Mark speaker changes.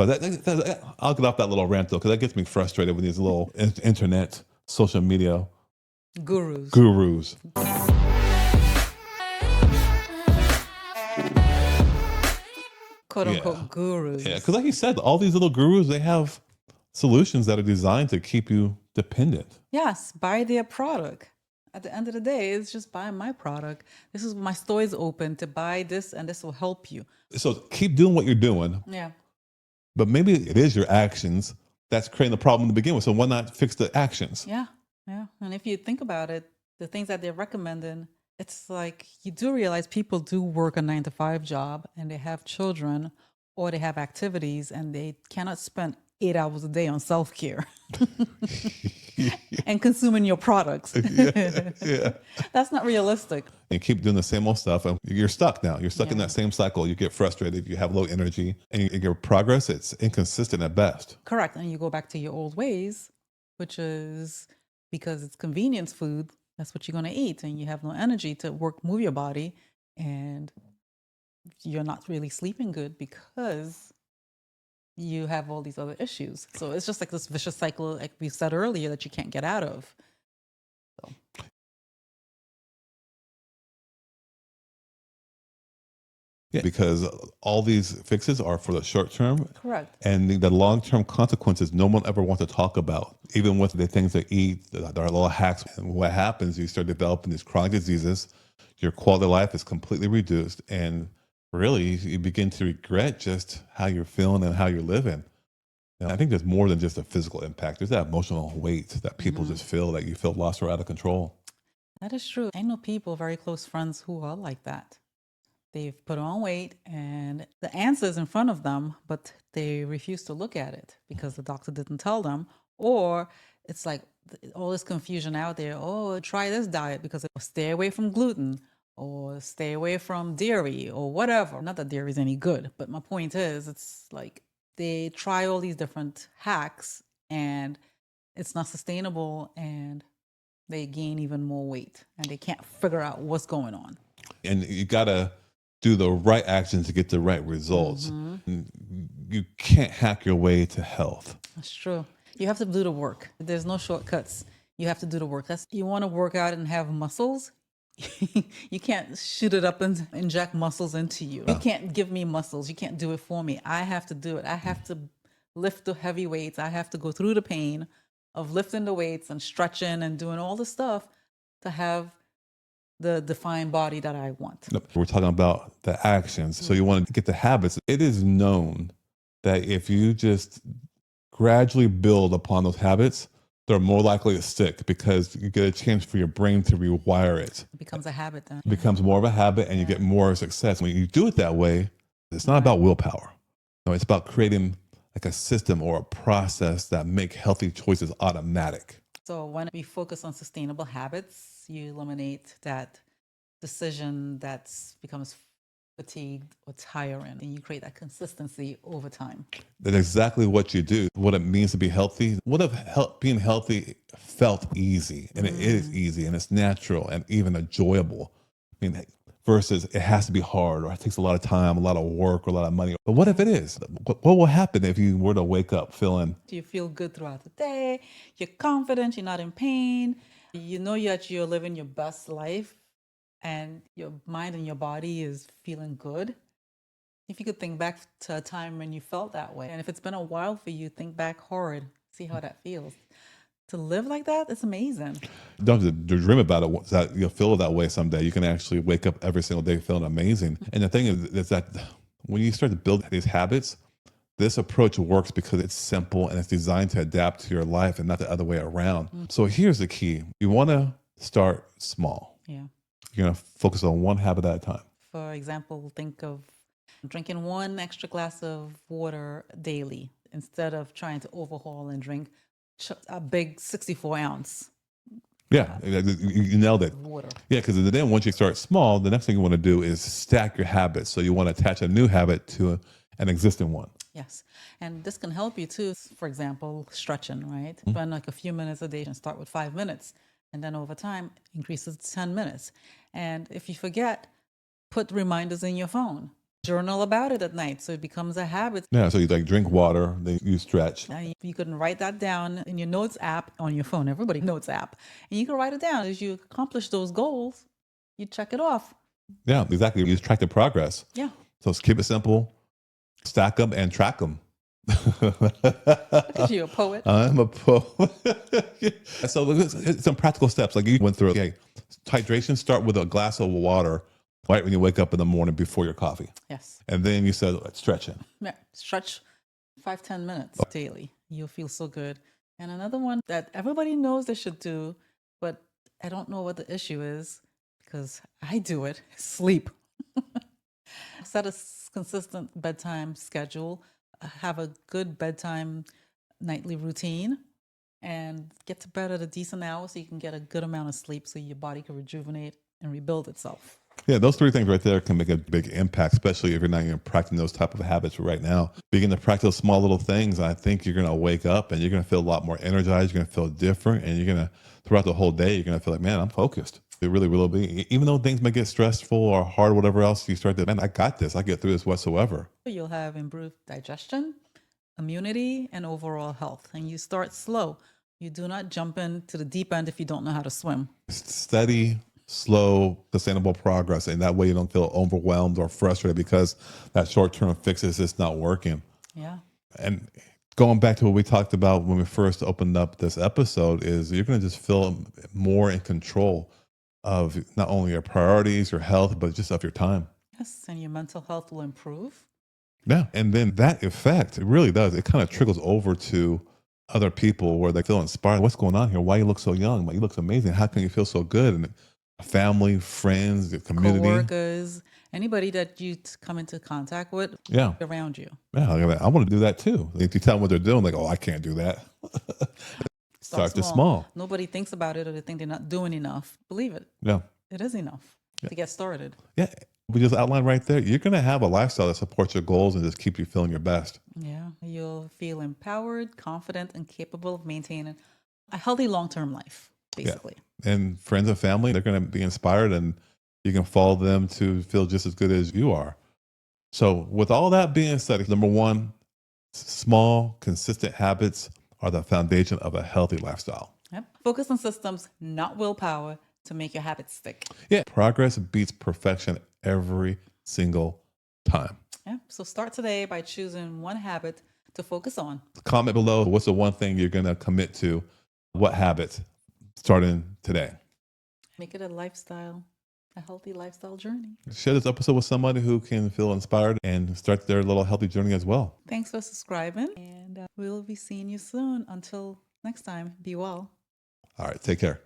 Speaker 1: But I'll get off that little rant though, because that gets me frustrated with these little internet, social media
Speaker 2: Gurus.
Speaker 1: gurus.
Speaker 2: Quote unquote
Speaker 1: Yeah.
Speaker 2: gurus.
Speaker 1: Yeah, because like you said, all these little gurus, they have solutions that are designed to keep you dependent.
Speaker 2: Yes, buy their product. At the end of the day, it's just buy my product. This is my store is open to buy this, and this will help you.
Speaker 1: So keep doing what you're doing,
Speaker 2: Yeah.
Speaker 1: but maybe it is your actions that's creating the problem to begin with. So why not fix the actions?
Speaker 2: Yeah. Yeah. And if you think about it, the things that they're recommending, it's like you do realize people do work a 9 to 5 job and they have children or they have activities and they cannot spend 8 hours a day on self care and consuming your products.
Speaker 1: Yeah.
Speaker 2: That's not realistic.
Speaker 1: You keep doing the same old stuff and you're stuck now. You're stuck in
Speaker 2: Yeah.
Speaker 1: that same cycle. You get frustrated, you have low energy, and your progress, it's inconsistent at best.
Speaker 2: Correct. And you go back to your old ways, which is because it's convenience food. That's what you're going to eat. And you have no energy to move your body. And you're not really sleeping good because you have all these other issues. So it's just like this vicious cycle, like we said earlier, that you can't get out of. So.
Speaker 1: Yeah, because all these fixes are for the short term.
Speaker 2: Correct.
Speaker 1: And the long-term consequences, no one ever wants to talk about. Even with the things they eat, there are little hacks. And what happens, you start developing these chronic diseases. Your quality of life is completely reduced. And really, you begin to regret just how you're feeling and how you're living. And I think there's more than just a physical impact. There's that emotional weight that people just feel, that you feel lost or out of control.
Speaker 2: That is true. I know people, very close friends, who are like that. They've put on weight and the answer is in front of them, but they refuse to look at it because the doctor didn't tell them. Or it's like all this confusion out there. Oh, try this diet because stay away from gluten or stay away from dairy or whatever. Not that dairy is any good, but my point is it's like they try all these different hacks and it's not sustainable and they gain even more weight and they can't figure out what's going on.
Speaker 1: And you got to do the right actions to get the right results. You can't hack your way to health.
Speaker 2: That's true. You have to do the work. There's no shortcuts. You have to do the work. You want to work out and have muscles. You can't shoot it up and inject muscles into you. You can't give me muscles. You can't do it for me. I have to do it. I have to lift the heavy weights. I have to go through the pain of lifting the weights and stretching and doing all the stuff to have the defined body that I want.
Speaker 1: We're talking about the actions. So you want to get the habits. It is known that if you just gradually build upon those habits, they're more likely to stick because you get a chance for your brain to rewire it.
Speaker 2: It becomes a habit then.
Speaker 1: It becomes more of a habit and you get more success. When you do it that way, it's not about willpower. No, it's about creating like a system or a process that make healthy choices automatic.
Speaker 2: So when we focus on sustainable habits, you eliminate that decision that becomes fatigued or tiring, and you create that consistency over time.
Speaker 1: That's exactly what you do. What it means to be healthy. What if being healthy felt easy? And it is easy and it's natural and even enjoyable. I mean, versus it has to be hard or it takes a lot of time, a lot of work, or a lot of money. But what if it is? What will happen if you were to wake up feeling?
Speaker 2: You feel good throughout the day. You're confident. You're not in pain. You know that you're living your best life and your mind and your body is feeling good. If you could think back to a time when you felt that way, and if it's been a while for you, think back hard, see how that feels. To live like that, it's amazing.
Speaker 1: Don't have to dream about it. That you'll feel that way someday. You can actually wake up every single day feeling amazing. And the thing is that when you start to build these habits, this approach works because it's simple and it's designed to adapt to your life and not the other way around. So here's the key. You want to start small.
Speaker 2: Yeah.
Speaker 1: You're going to focus on one habit at a time.
Speaker 2: For example, think of drinking 1 extra glass of water daily instead of trying to overhaul and drink a big 64-ounce.
Speaker 1: Yeah, you nailed it.
Speaker 2: Water.
Speaker 1: Yeah, because then once you start small, the next thing you want to do is stack your habits. So you want to attach a new habit to an existing one.
Speaker 2: Yes. And this can help you too. For example, stretching, right? Spend like a few minutes a day and start with 5 minutes. And then over time, increases to 10 minutes. And if you forget, put reminders in your phone. Journal about it at night so it becomes a habit.
Speaker 1: Yeah, so you like drink water, then you stretch.
Speaker 2: Now you can write that down in your notes app on your phone. Everybody notes app, and you can write it down as you accomplish those goals. You check it off.
Speaker 1: Yeah, exactly. You track the progress.
Speaker 2: Yeah.
Speaker 1: So keep it simple, stack them and track them.
Speaker 2: Look at you, a poet.
Speaker 1: I'm a poet. So look at some practical steps. Like you went through, okay, hydration, start with a glass of water right when you wake up in the morning before your coffee.
Speaker 2: Yes.
Speaker 1: And then you said stretching.
Speaker 2: Yeah. Stretch 5-10 minutes daily. You'll feel so good. And another one that everybody knows they should do, but I don't know what the issue is because I do it, sleep. Set a consistent bedtime schedule, have a good bedtime nightly routine, and get to bed at a decent hour so you can get a good amount of sleep so your body can rejuvenate and rebuild itself.
Speaker 1: Yeah, those three things right there can make a big impact, especially if you're not even practicing those type of habits right now. Begin to practice small little things. I think you're going to wake up and you're going to feel a lot more energized. You're going to feel different. And you're going to, throughout the whole day, you're going to feel like, man, I'm focused. It really will be. Even though things may get stressful or hard, whatever else, you start to, man, I got this. I get through this whatsoever.
Speaker 2: You'll have improved digestion, immunity, and overall health. And you start slow. You do not jump into the deep end if you don't know how to swim.
Speaker 1: Steady, slow, sustainable progress. And that way you don't feel overwhelmed or frustrated because that short-term fix is just not working.
Speaker 2: Yeah.
Speaker 1: And going back to what we talked about when we first opened up this episode is you're going to just feel more in control of not only your priorities, your health, but just of your time.
Speaker 2: Yes. And your mental health will improve.
Speaker 1: Yeah. And then that effect, it really does. It kind of trickles over to other people where they feel inspired. What's going on here? Why you look so young? Why you look amazing? How can you feel so good? And family, friends, the community,
Speaker 2: coworkers, anybody that you come into contact with around you.
Speaker 1: Yeah, I want to do that too. If you tell them what they're doing, like, oh, I can't do that. Start to small.
Speaker 2: Nobody thinks about it or they think they're not doing enough. Believe it.
Speaker 1: Yeah.
Speaker 2: It is enough to get started.
Speaker 1: Yeah. We just outlined right there. You're going to have a lifestyle that supports your goals and just keep you feeling your best.
Speaker 2: Yeah. You'll feel empowered, confident, and capable of maintaining a healthy long-term life, basically.
Speaker 1: Yeah. And friends and family, they're going to be inspired and you can follow them to feel just as good as you are. So with all that being said, number one, small, consistent habits are the foundation of a healthy lifestyle.
Speaker 2: Yep. Focus on systems, not willpower, to make your habits stick.
Speaker 1: Yeah. Progress beats perfection every single time.
Speaker 2: Yeah. So start today by choosing one habit to focus on.
Speaker 1: Comment below. What's the one thing you're going to commit to? What habits starting today?
Speaker 2: Make it a lifestyle, a healthy lifestyle journey.
Speaker 1: Share this episode with somebody who can feel inspired and start their little healthy journey as well.
Speaker 2: Thanks for subscribing, and we'll be seeing you soon. Until next time, be well.
Speaker 1: All right, take care.